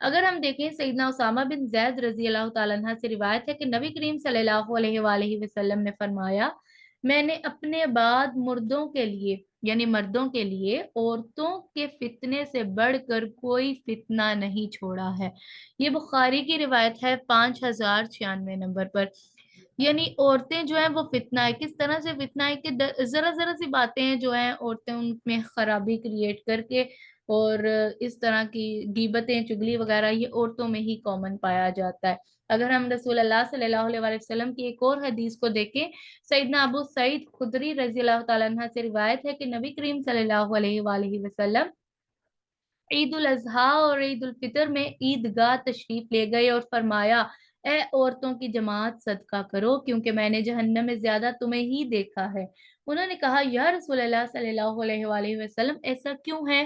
اگر ہم دیکھیں سیدنا اسامہ بن زید رضی اللہ تعالیٰ عنہ سے روایت ہے کہ نبی کریم صلی اللہ علیہ وآلہ وسلم نے فرمایا، میں نے اپنے بعد مردوں کے لیے یعنی مردوں کے لیے عورتوں کے فتنے سے بڑھ کر کوئی فتنہ نہیں چھوڑا ہے۔ یہ بخاری کی روایت ہے 5096 نمبر پر۔ یعنی عورتیں جو ہیں وہ فتنہ ہے، کس طرح سے فتنہ ہے کہ ذرا ذرا سی باتیں ہیں جو ہیں عورتیں ان میں خرابی کریٹ کر کے، اور اس طرح کی غیبتیں چگلی وغیرہ یہ عورتوں میں ہی کامن پایا جاتا ہے۔ اگر ہم رسول اللہ صلی اللہ علیہ وآلہ وسلم کی ایک اور حدیث کو دیکھیں، سیدنا ابو سعید خدری رضی اللہ تعالیٰ عنہ سے روایت ہے کہ نبی کریم صلی اللہ علیہ وآلہ وسلم عید الاضحیٰ اور عید الفطر میں عیدگاہ تشریف لے گئے اور فرمایا، اے عورتوں کی جماعت صدقہ کرو کیونکہ میں نے جہنم میں زیادہ تمہیں ہی دیکھا ہے۔ انہوں نے کہا، یا رسول اللہ صلی اللہ علیہ وآلہ وسلم ایسا کیوں ہے؟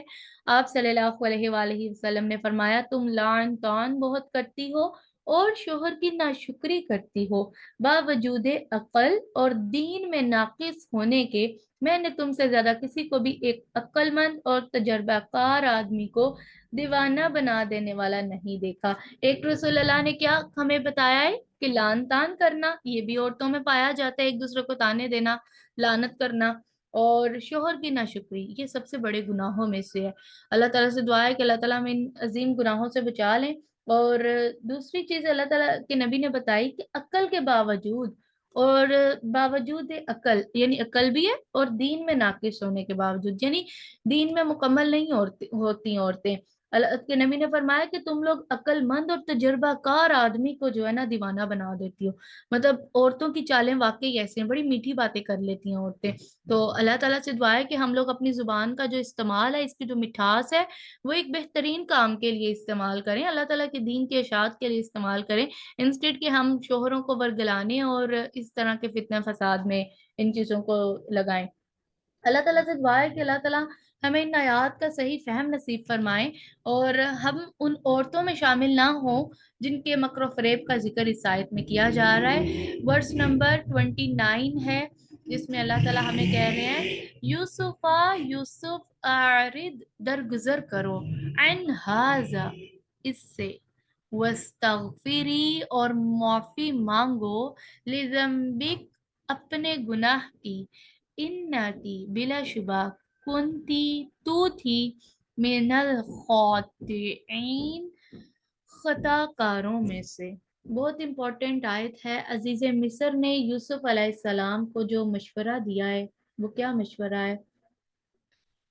آپ صلی اللہ علیہ وآلہ وسلم نے فرمایا، تم لعن طعن بہت کرتی ہو اور شوہر کی ناشکری کرتی ہو، باوجود عقل اور دین میں ناقص ہونے کے میں نے تم سے زیادہ کسی کو بھی ایک عقل مند اور تجربہ کار آدمی کو دیوانہ بنا دینے والا نہیں دیکھا۔ ایک رسول اللہ نے کیا ہمیں بتایا ہے کہ لعن طعن کرنا یہ بھی عورتوں میں پایا جاتا ہے، ایک دوسرے کو تانے دینا، لعنت کرنا، اور شوہر کی ناشکری یہ سب سے بڑے گناہوں میں سے ہے۔ اللہ تعالیٰ سے دعا ہے کہ اللہ تعالیٰ ہمیں ان عظیم گناہوں سے بچا لیں۔ اور دوسری چیز اللہ تعالیٰ کے نبی نے بتائی کہ عقل کے باوجود، اور باوجود عقل یعنی عقل بھی ہے اور دین میں ناقص ہونے کے باوجود، یعنی دین میں مکمل نہیں ہوتی عورتیں، اللہ کے نبی نے فرمایا کہ تم لوگ عقل مند اور تجربہ کار آدمی کو جو ہے نا دیوانہ بنا دیتی ہو۔ مطلب عورتوں کی چالیں واقعی ایسے ہیں، بڑی میٹھی باتیں کر لیتی ہیں عورتیں۔ تو اللہ تعالیٰ سے دعا ہے کہ ہم لوگ اپنی زبان کا جو استعمال ہے، اس کی جو مٹھاس ہے، وہ ایک بہترین کام کے لیے استعمال کریں، اللہ تعالیٰ کے دین کی اشاعت کے لیے استعمال کریں، انسٹیٹ کہ ہم شوہروں کو ورگلانے اور اس طرح کے فتنہ فساد میں ان چیزوں کو لگائیں۔ اللہ تعالیٰ سے دعا ہے کہ اللہ تعالیٰ ہمیں ان آیات کا صحیح فہم نصیب فرمائیں، اور ہم ان عورتوں میں شامل نہ ہوں جن کے مکر و فریب کا ذکر اس آیت میں کیا جا رہا ہے۔ ورس نمبر 29 ہے جس میں اللہ تعالیٰ ہمیں کہہ رہے ہیں، یوسف اعرض درگزر کرو، عن ھذا اس سے، وَاسْتَغْفِرِي اور معافی مانگو، لِذَنبِک اپنے گناہ کی، اِنَّکی بلا شبہ، کنتی تو تھی، من الخاطئین خطا کاروں میں سے۔ بہت امپورٹنٹ آیت ہے۔ عزیز مصر نے یوسف علیہ السلام کو جو مشورہ دیا ہے وہ کیا مشورہ ہے؟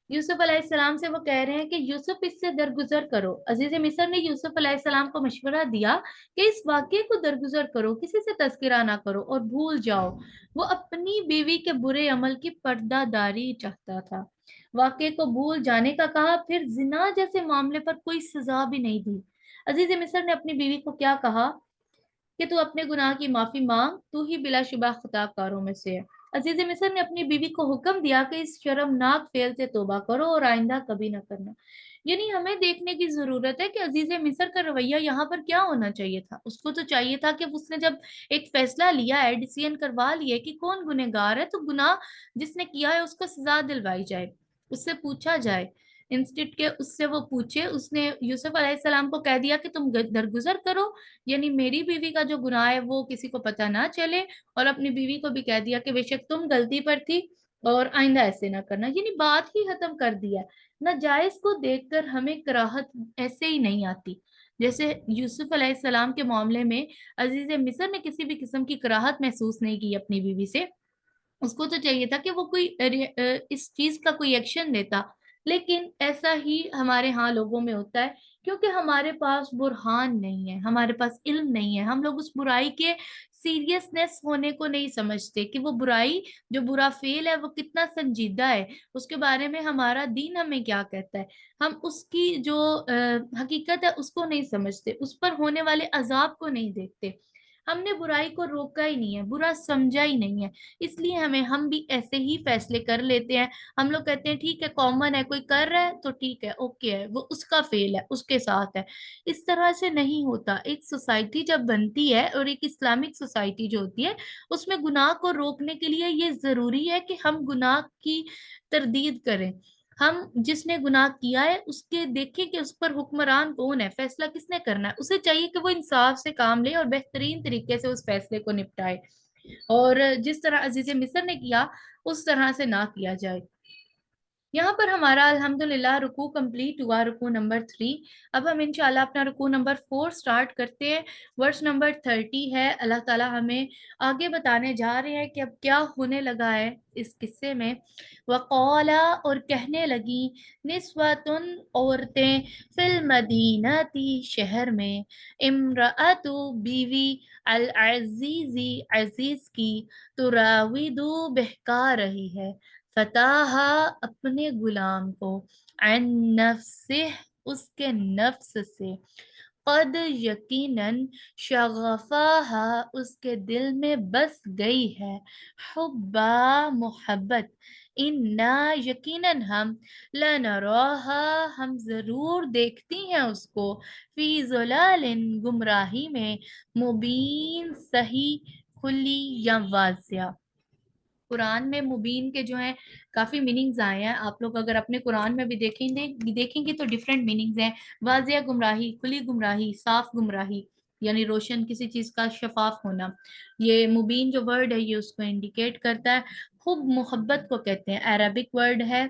یوسف علیہ السلام سے وہ کہہ رہے ہیں کہ یوسف اس سے درگزر کرو۔ عزیز مصر نے یوسف علیہ السلام کو مشورہ دیا کہ اس واقعے کو درگزر کرو، کسی سے تذکرہ نہ کرو اور بھول جاؤ۔ وہ اپنی بیوی کے برے عمل کی پردہ داری چاہتا تھا، واقعے کو بھول جانے کا کہا، پھر زنا جیسے معاملے پر کوئی سزا بھی نہیں دی۔ عزیز مصر نے اپنی بیوی کو کیا کہا کہ تو اپنے گناہ کی معافی مانگ، تو ہی بلا شبہ خطا کاروں میں سے ہے۔ عزیز مصر نے اپنی بیوی کو حکم دیا کہ اس شرمناک فعل سے توبہ کرو اور آئندہ کبھی نہ کرنا۔ یعنی ہمیں دیکھنے کی ضرورت ہے کہ عزیز مصر کا رویہ یہاں پر کیا ہونا چاہیے تھا۔ اس کو تو چاہیے تھا کہ اس نے جب ایک فیصلہ لیا ہے، ڈیسیژن کروا لیا کہ کون گنہگار ہے، تو گناہ جس نے کیا ہے اس کو سزا دلوائی جائے، اس سے پوچھا جائے، انسٹیٹ کے اس سے وہ پوچھے۔ اس نے یوسف علیہ السلام کو کہہ دیا کہ تم درگزر کرو، یعنی میری بیوی کا جو گناہ ہے وہ کسی کو پتہ نہ چلے، اور اپنی بیوی کو بھی کہہ دیا کہ بے شک تم غلطی پر تھی اور آئندہ ایسے نہ کرنا، یعنی بات ہی ختم کر دیا۔ ناجائز کو دیکھ کر ہمیں کراہت ایسے ہی نہیں آتی، جیسے یوسف علیہ السلام کے معاملے میں عزیز مصر نے کسی بھی قسم کی کراہت محسوس نہیں کی اپنی بیوی سے۔ اس کو تو چاہیے تھا کہ وہ کوئی اس چیز کا کوئی ایکشن دیتا، لیکن ایسا ہی ہمارے ہاں لوگوں میں ہوتا ہے، کیونکہ ہمارے پاس برہان نہیں ہے، ہمارے پاس علم نہیں ہے، ہم لوگ اس برائی کے سیریسنس ہونے کو نہیں سمجھتے کہ وہ برائی جو برا فعل ہے وہ کتنا سنجیدہ ہے، اس کے بارے میں ہمارا دین ہمیں کیا کہتا ہے، ہم اس کی جو حقیقت ہے اس کو نہیں سمجھتے، اس پر ہونے والے عذاب کو نہیں دیکھتے، ہم نے برائی کو روکا ہی نہیں ہے، برا سمجھا ہی نہیں ہے، اس لیے ہم بھی ایسے ہی فیصلے کر لیتے ہیں۔ ہم لوگ کہتے ہیں ٹھیک ہے، کامن ہے، کوئی کر رہا ہے تو ٹھیک ہے، اوکے ہے، وہ اس کا فیل ہے، اس کے ساتھ ہے۔ اس طرح سے نہیں ہوتا۔ ایک سوسائٹی جب بنتی ہے، اور ایک اسلامک سوسائٹی جو ہوتی ہے، اس میں گناہ کو روکنے کے لیے یہ ضروری ہے کہ ہم گناہ کی تردید کریں۔ ہم جس نے گناہ کیا ہے اس کے دیکھیں کہ اس پر حکمران کون ہے، فیصلہ کس نے کرنا ہے، اسے چاہیے کہ وہ انصاف سے کام لے اور بہترین طریقے سے اس فیصلے کو نپٹائے، اور جس طرح عزیز مصر نے کیا اس طرح سے نہ کیا جائے۔ یہاں پر ہمارا الحمدللہ رکوع کمپلیٹ ہوا، رکوع نمبر 3۔ اب ہم انشاءاللہ اپنا رکوع نمبر 4 سٹارٹ کرتے ہیں۔ ورس نمبر 30 ہے، اللہ تعالیٰ ہمیں آگے بتانے جا رہے ہیں کہ اب کیا ہونے لگا ہے اس قصے میں۔ وقالا، اور کہنے لگی، نسوتن، عورتیں، فی المدینہ، شہر میں، امرأت، بیوی، العزیزی، عزیز کی، تراودو، بہکا رہی ہے، فتح، اپنے غلام کو، عن نفسہ، اس کے نفس سے، قد، یقیناً، شغفاہا، اس کے دل میں بس گئی ہے، حبا، محبت، انا، یقیناً ہم، لنراہا، ہم ضرور دیکھتی ہیں اس کو، فی ضلال، گمراہی میں، مبین، صحیح، کھلی یا واضح۔ قرآن میں مبین کے جو ہیں کافی میننگز آئے ہیں، آپ لوگ اگر اپنے قرآن میں بھی دیکھیں گے تو ڈفرینٹ میننگز ہیں۔ واضح گمراہی، کھلی گمراہی، صاف گمراہی، یعنی روشن کسی چیز کا شفاف ہونا۔ یہ مبین جو ورڈ ہے یہ اس کو انڈیکیٹ کرتا ہے۔ خوب محبت کو کہتے ہیں، عربک ورڈ ہے،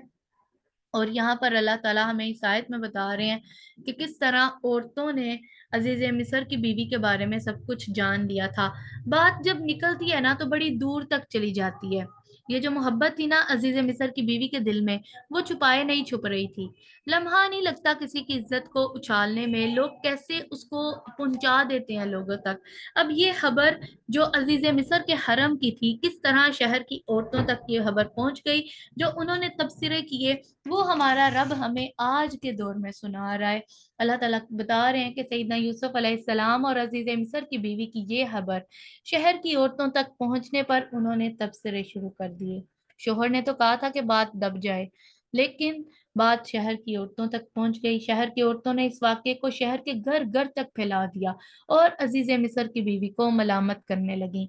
اور یہاں پر اللہ تعالیٰ ہمیں اس آیت میں بتا رہے ہیں کہ کس طرح عورتوں نے عزیز مصر کی بیوی کے بارے میں سب کچھ جان لیا تھا۔ بات جب نکلتی ہے نا تو بڑی دور تک چلی جاتی ہے۔ یہ جو محبت تھی نا عزیز مصر کی بیوی کے دل میں، وہ چھپائے نہیں چھپ رہی تھی۔ لمحہ نہیں لگتا کسی کی عزت کو اچھالنے میں، لوگ کیسے اس کو پہنچا دیتے ہیں لوگوں تک۔ اب یہ خبر جو عزیز مصر کے حرم کی تھی، کس طرح شہر کی عورتوں تک یہ خبر پہنچ گئی، جو انہوں نے تبصرے کیے، وہ ہمارا رب ہمیں آج کے دور میں سنا رہا ہے۔ اللہ تعالیٰ بتا رہے ہیں کہ سیدنا یوسف علیہ السلام اور عزیز مصر کی بیوی کی یہ خبر شہر کی عورتوں تک پہنچنے پر انہوں نے تبصرے شروع کر دیے۔ شوہر نے تو کہا تھا کہ بات دب جائے، لیکن بات شہر کی عورتوں تک پہنچ گئی۔ شہر کی عورتوں نے اس واقعے کو شہر کے گھر گھر تک پھیلا دیا اور عزیز مصر کی بیوی کو ملامت کرنے لگی۔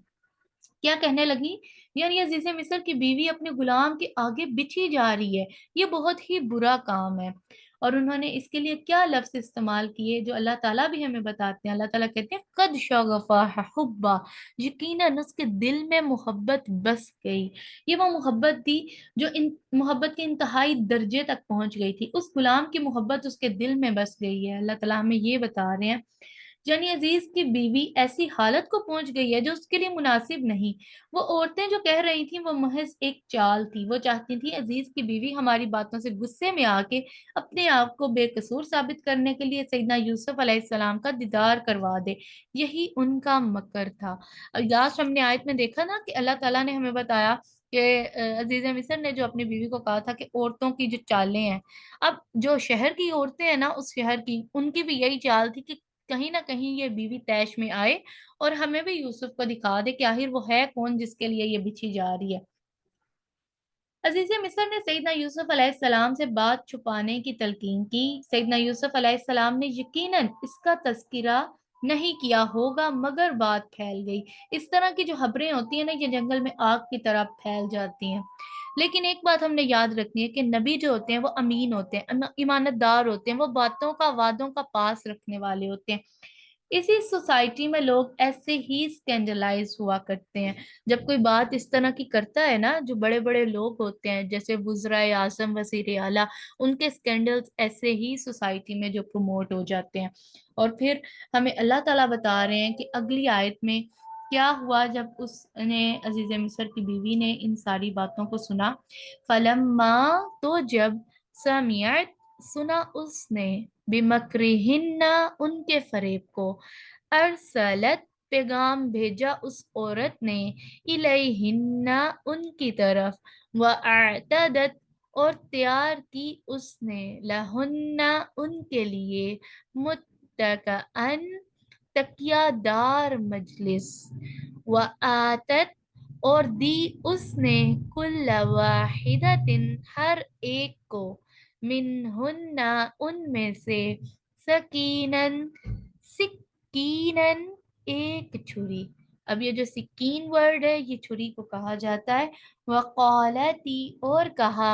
کیا کہنے لگی؟ یعنی عزیز مصر کی بیوی اپنے غلام کے آگے بچھی جا رہی ہے، یہ بہت ہی برا کام ہے۔ اور انہوں نے اس کے لیے کیا لفظ استعمال کیے جو اللہ تعالیٰ بھی ہمیں بتاتے ہیں۔ اللہ تعالیٰ کہتے ہیں قد شغفا حبا، یقیناً اس کے دل میں محبت بس گئی۔ یہ وہ محبت تھی جو محبت کے انتہائی درجے تک پہنچ گئی تھی، اس غلام کی محبت اس کے دل میں بس گئی ہے۔ اللہ تعالیٰ ہمیں یہ بتا رہے ہیں یعنی عزیز کی بیوی ایسی حالت کو پہنچ گئی ہے جو اس کے لیے مناسب نہیں۔ وہ عورتیں جو کہہ رہی تھیں وہ محض ایک چال تھی، وہ چاہتی تھی عزیز کی بیوی ہماری باتوں سے غصے میں آ کے اپنے آپ کو بے قصور ثابت کرنے کے لیے سیدنا یوسف علیہ السلام کا دیدار کروا دے، یہی ان کا مکر تھا۔ لاسٹ ہم نے آیت میں دیکھا نا کہ اللہ تعالیٰ نے ہمیں بتایا کہ عزیز مصر نے جو اپنی بیوی کو کہا تھا کہ عورتوں کی جو چالیں ہیں، اب جو شہر کی عورتیں ہیں نا اس شہر کی، ان کی بھی یہی چال تھی کہ کہیں نہ کہیں یہ بیوی طیش میں آئے اور ہمیں بھی یوسف کو دکھا دے کہ آخر وہ ہے کون جس کے لیے یہ بچھی جا رہی ہے۔ عزیز مصر نے سیدنا یوسف علیہ السلام سے بات چھپانے کی تلقین کی۔ سیدنا یوسف علیہ السلام نے یقیناً اس کا تذکرہ نہیں کیا ہوگا مگر بات پھیل گئی۔ اس طرح کی جو خبریں ہوتی ہیں نا یہ جنگل میں آگ کی طرح پھیل جاتی ہیں۔ لیکن ایک بات ہم نے یاد رکھنی ہے کہ نبی جو ہوتے ہیں وہ امین ہوتے ہیں، ایمانت دار ہوتے ہیں، وہ باتوں کا، وعدوں کا پاس رکھنے والے ہوتے ہیں۔ اسی سوسائٹی میں لوگ ایسے ہی اسکینڈلائز ہوا کرتے ہیں۔ جب کوئی بات اس طرح کی کرتا ہے نا، جو بڑے بڑے لوگ ہوتے ہیں جیسے وزرائے اعظم، وزیر اعلیٰ، ان کے اسکینڈلز ایسے ہی سوسائٹی میں جو پروموٹ ہو جاتے ہیں۔ اور پھر ہمیں اللہ تعالیٰ بتا رہے ہیں کہ اگلی آیت میں کیا ہوا جب اس نے عزیز مصر کی بیوی نے ان ساری باتوں کو سنا۔ فلما، تو جب، سمعت، سنا اس نے، بمکرہن، ان کے فریب کو، ارسلت، پیغام بھیجا اس عورت نے، الیہن، ان کی طرف، واعتدت، اور تیار کی اس نے، لہن، ان کے لیے، متکئن، تکیہ دار مجلس، وآتت، اور دی اس نے، کل واحدۃ، ہر ایک کو، منہن، ان میں سے، سکینن، سکینن، ایک چھری۔ اب یہ جو سکین ورڈ ہے یہ چھری کو کہا جاتا ہے۔ وقالتی، اور کہا،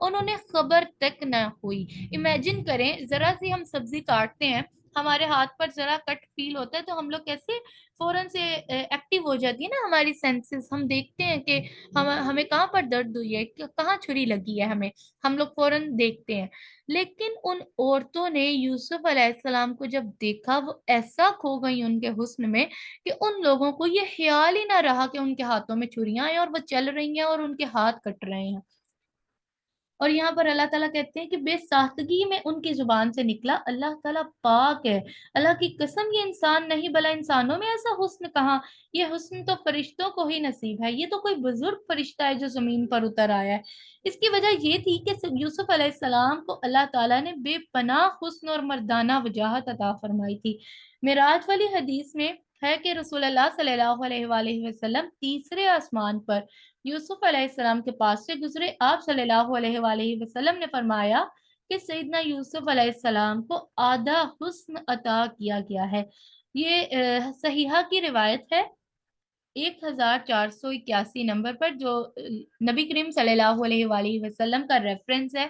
انہوں نے خبر تک نہ ہوئی۔ امیجن کریں، ذرا سی ہم سبزی کاٹتے ہیں، ہمارے ہاتھ پر ذرا کٹ فیل ہوتا ہے تو ہم لوگ کیسے فوراً سے ایکٹیو ہو جاتی ہے نا ہماری سینسز، ہم دیکھتے ہیں کہ ہمیں کہاں پر درد ہوئی ہے، کہاں چھری لگی ہے، ہم لوگ فوراً دیکھتے ہیں۔ لیکن ان عورتوں نے یوسف علیہ السلام کو جب دیکھا، وہ ایسا کھو گئی ان کے حسن میں کہ ان لوگوں کو یہ خیال ہی نہ رہا کہ ان کے ہاتھوں میں چھریاں ہیں اور وہ چل رہی ہیں اور ان کے ہاتھ کٹ رہے ہیں۔ اور یہاں پر اللہ تعالیٰ کہتے ہیں کہ بے ساختگی میں ان کی زبان سے نکلا، اللہ تعالیٰ پاک ہے، اللہ کی قسم یہ انسان نہیں، بھلا انسانوں میں ایسا حسن کہاں، یہ حسن تو فرشتوں کو ہی نصیب ہے، یہ تو کوئی بزرگ فرشتہ ہے جو زمین پر اتر آیا ہے۔ اس کی وجہ یہ تھی کہ یوسف علیہ السلام کو اللہ تعالیٰ نے بے پناہ حسن اور مردانہ وجاہت عطا فرمائی تھی۔ معراج والی حدیث میں ہے کہ رسول اللہ صلی اللہ علیہ وآلہ وسلم تیسرے آسمان پر یوسف علیہ السلام کے پاس سے گزرے، آپ صلی اللہ علیہ وآلہ وسلم نے فرمایا کہ سیدنا یوسف علیہ السلام کو آدھا حسن عطا کیا گیا ہے۔ یہ صحیحہ کی روایت ہے 1481 نمبر پر، جو نبی کریم صلی اللہ علیہ وآلہ وسلم کا ریفرنس ہے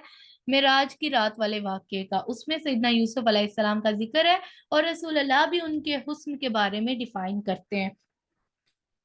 معراج کی رات والے واقعے کا، اس میں سیدنا یوسف علیہ السلام کا ذکر ہے اور رسول اللہ بھی ان کے حسن کے بارے میں ڈیفائن کرتے ہیں۔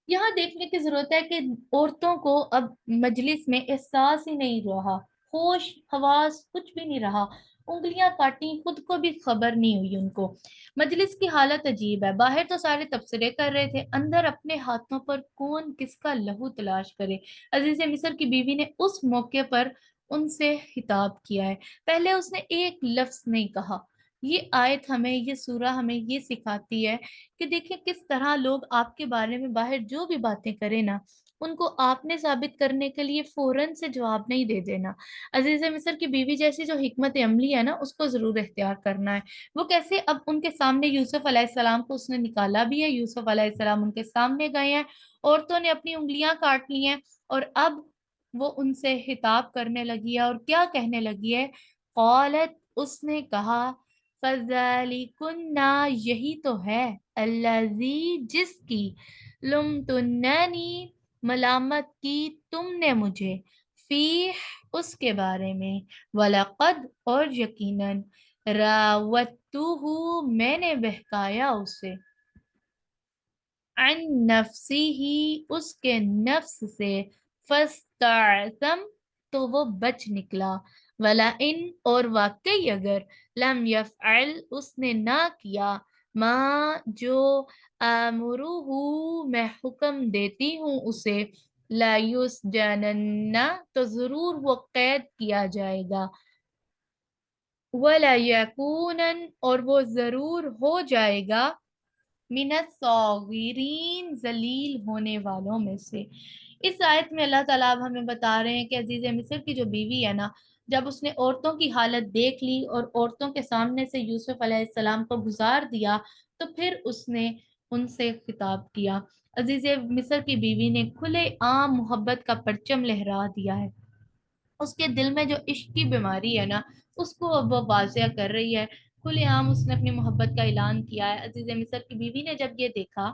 یہاں دیکھنے کی ضرورت ہے کہ عورتوں کو اب مجلس میں احساس ہی نہیں رہا، ہوش حواس کچھ بھی نہیں رہا، انگلیاں کاٹی خود کو بھی خبر نہیں ہوئی ان کو۔ مجلس کی حالت عجیب ہے، باہر تو سارے تبصرے کر رہے تھے، اندر اپنے ہاتھوں پر کون کس کا لہو تلاش کرے۔ عزیز مصر کی بیوی نے اس موقع پر ان سے خطاب کیا ہے، پہلے اس نے ایک لفظ نہیں کہا۔ یہ آیت ہمیں، یہ سورہ ہمیں یہ سکھاتی ہے کہ دیکھیں کس طرح لوگ آپ کے بارے میں باہر جو بھی باتیں کریں نا، ان کو آپ نے ثابت کرنے کے لیے فوراً سے جواب نہیں دے دینا۔ عزیز مصر کی بیوی جیسی جو حکمت عملی ہے نا، اس کو ضرور اختیار کرنا ہے۔ وہ کیسے، اب ان کے سامنے یوسف علیہ السلام کو اس نے نکالا بھی ہے، یوسف علیہ السلام ان کے سامنے گئے ہیں، عورتوں نے اپنی انگلیاں کاٹ لی ہیں، اور اب وہ ان سے خطاب کرنے لگی ہے، اور کیا کہنے لگی ہے؟ قالت، اس نے کہا، فَذَلِكُنَّ، یہی تو ہے، الذی، جس کی، لمتننی، ملامت کی تم نے مجھے، فیہ، اس کے بارے میں، وَلَقَدْ، اور یقیناً، راوَدتُّہُ، میں نے بہکایا اسے، عن نفسی ہی، اس کے نفس سے، فاستعصم، تو وہ بچ نکلا، وَلَئِن، اور واقعی اگر، لم یفعل، اس نے نہ کیا، ما، جو، آمرہ، میں حکم دیتی ہوں اسے، لَیُسْجَنَنَّ، تو ضرور وہ قید کیا جائے گا، وَلَیَکُونَنَ، اور وہ ضرور ہو جائے گا، من الصاغرین، ذلیل ہونے والوں میں سے۔ اس آیت میں اللہ تعالیٰ اب ہمیں بتا رہے ہیں کہ عزیز مصر کی جو بیوی ہے نا، جب اس نے عورتوں کی حالت دیکھ لی اور عورتوں کے سامنے سے یوسف علیہ السلام کو گزار دیا، تو پھر اس نے ان سے خطاب کیا۔ عزیز مصر کی بیوی نے کھلے عام محبت کا پرچم لہرا دیا ہے، اس کے دل میں جو عشق کی بیماری ہے نا، اس کو اب وہ واضح کر رہی ہے، کھلے عام اس نے اپنی محبت کا اعلان کیا ہے۔ عزیز مصر کی بیوی نے جب یہ دیکھا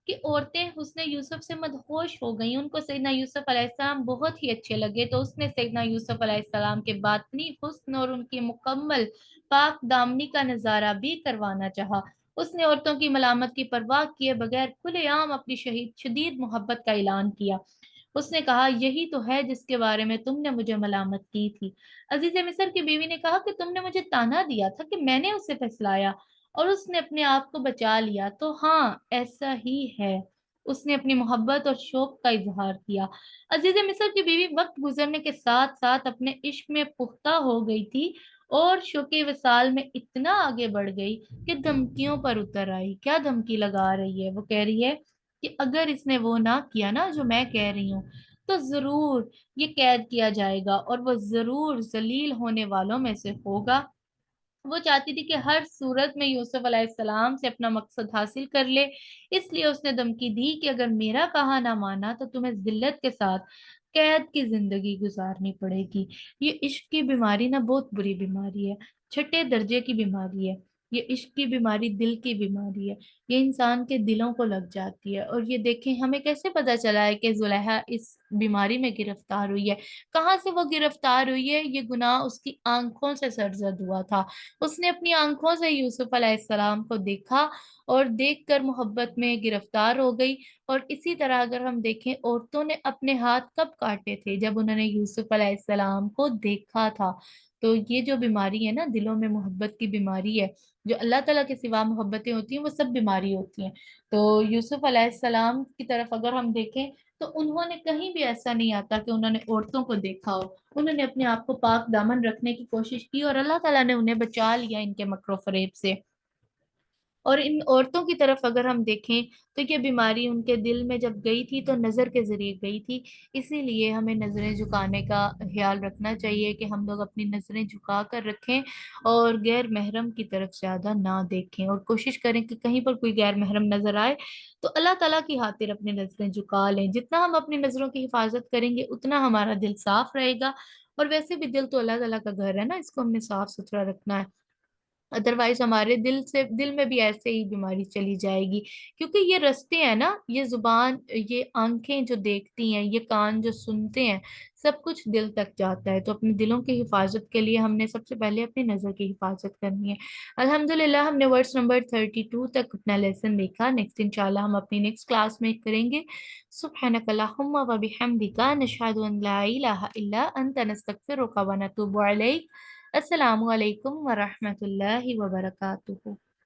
کہ عورتیں حسن یوسف سے مدہوش ہو گئیں، ان کو سیدنا یوسف علیہ السلام بہت ہی اچھے لگے، تو اس نے سیدنا یوسف علیہ السلام کے باطنی حسن اور ان کی مکمل پاک دامنی کا نظارہ بھی کروانا چاہا۔ اس نے عورتوں کی ملامت کی پرواہ کیے بغیر کھلے عام اپنی شدید محبت کا اعلان کیا۔ اس نے کہا، یہی تو ہے جس کے بارے میں تم نے مجھے ملامت کی تھی۔ عزیز مصر کی بیوی نے کہا کہ تم نے مجھے تانا دیا تھا کہ میں نے اسے پھسلایا اور اس نے اپنے آپ کو بچا لیا، تو ہاں ایسا ہی ہے، اس نے اپنی محبت اور شوق کا اظہار کیا۔ عزیز مصر کی بیوی وقت گزرنے کے ساتھ ساتھ اپنے عشق میں پختہ ہو گئی تھی اور شوق وصال میں اتنا آگے بڑھ گئی کہ دھمکیوں پر اتر آئی۔ کیا دھمکی لگا رہی ہے؟ وہ کہہ رہی ہے کہ اگر اس نے وہ نہ کیا نا جو میں کہہ رہی ہوں، تو ضرور یہ قید کیا جائے گا اور وہ ضرور ذلیل ہونے والوں میں سے ہوگا۔ وہ چاہتی تھی کہ ہر صورت میں یوسف علیہ السلام سے اپنا مقصد حاصل کر لے، اس لیے اس نے دھمکی دی کہ اگر میرا کہا نہ مانا تو تمہیں ذلت کے ساتھ قید کی زندگی گزارنی پڑے گی۔ یہ عشق کی بیماری نا بہت بری بیماری ہے، چھٹے درجے کی بیماری ہے۔ یہ عشق کی بیماری دل کی بیماری ہے، یہ انسان کے دلوں کو لگ جاتی ہے۔ اور یہ دیکھیں ہمیں کیسے پتا چلا ہے کہ زلیخا اس بیماری میں گرفتار ہوئی ہے؟ کہاں سے وہ گرفتار ہوئی ہے؟ یہ گناہ اس کی آنکھوں سے سرزد ہوا تھا۔ اس نے اپنی آنکھوں سے یوسف علیہ السلام کو دیکھا اور دیکھ کر محبت میں گرفتار ہو گئی۔ اور اسی طرح اگر ہم دیکھیں، عورتوں نے اپنے ہاتھ کب کاٹے تھے؟ جب انہوں نے یوسف علیہ السلام کو دیکھا تھا۔ تو یہ جو بیماری ہے نا، دلوں میں محبت کی بیماری ہے، جو اللہ تعالیٰ کے سوا محبتیں ہوتی ہیں وہ سب بیماری ہوتی ہیں۔ تو یوسف علیہ السلام کی طرف اگر ہم دیکھیں تو انہوں نے کہیں بھی ایسا نہیں آتا کہ انہوں نے عورتوں کو دیکھا ہو، انہوں نے اپنے آپ کو پاک دامن رکھنے کی کوشش کی اور اللہ تعالیٰ نے انہیں بچا لیا ان کے مکر و فریب سے۔ اور ان عورتوں کی طرف اگر ہم دیکھیں تو یہ بیماری ان کے دل میں جب گئی تھی تو نظر کے ذریعے گئی تھی، اسی لیے ہمیں نظریں جھکانے کا خیال رکھنا چاہیے کہ ہم لوگ اپنی نظریں جھکا کر رکھیں اور غیر محرم کی طرف زیادہ نہ دیکھیں، اور کوشش کریں کہ کہیں پر کوئی غیر محرم نظر آئے تو اللہ تعالیٰ کی خاطر اپنی نظریں جھکا لیں۔ جتنا ہم اپنی نظروں کی حفاظت کریں گے اتنا ہمارا دل صاف رہے گا، اور ویسے بھی دل تو اللہ تعالیٰ کا گھر ہے نا، اس کو ہم نے صاف ستھرا رکھنا ہے۔ ادروائز ہمارے دل میں بھی ایسے ہی بیماری چلی جائے گی، کیونکہ یہ رستے ہیں نا، یہ زبان، یہ آنکھیں جو دیکھتی ہیں، یہ کان جو سنتے ہیں، سب کچھ دل تک جاتا ہے۔ تو اپنے دلوں کی حفاظت کے لیے ہم نے سب سے پہلے اپنی نظر کی حفاظت کرنی ہے۔ الحمدللہ ہم نے ورس نمبر 32 تک اپنا لیسن دیکھا۔ نیکسٹ انشاءاللہ ہم اپنی نیکسٹ کلاس میں کریں گے۔ سبحانک اللہم و بحمدک، نشہد ان لا الہ الا انت، نستغفرک و نتوب الیک۔ السلام علیکم ورحمۃ اللہ وبرکاتہ۔